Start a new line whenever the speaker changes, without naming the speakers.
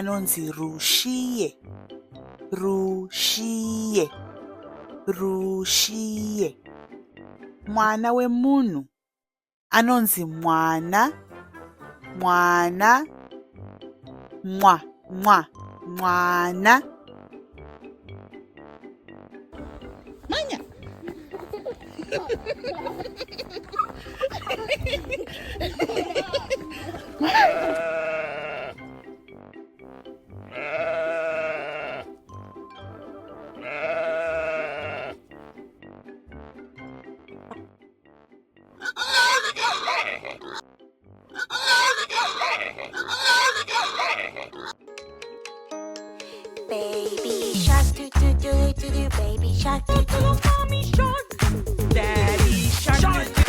anonzi rushiye, rushiye, rushiye. Mwana wemunhu anonzi mwana, mwana, mwana. Manya.
Baby shark, do do do do do, baby shark, do do.
Mommy shark, daddy shark.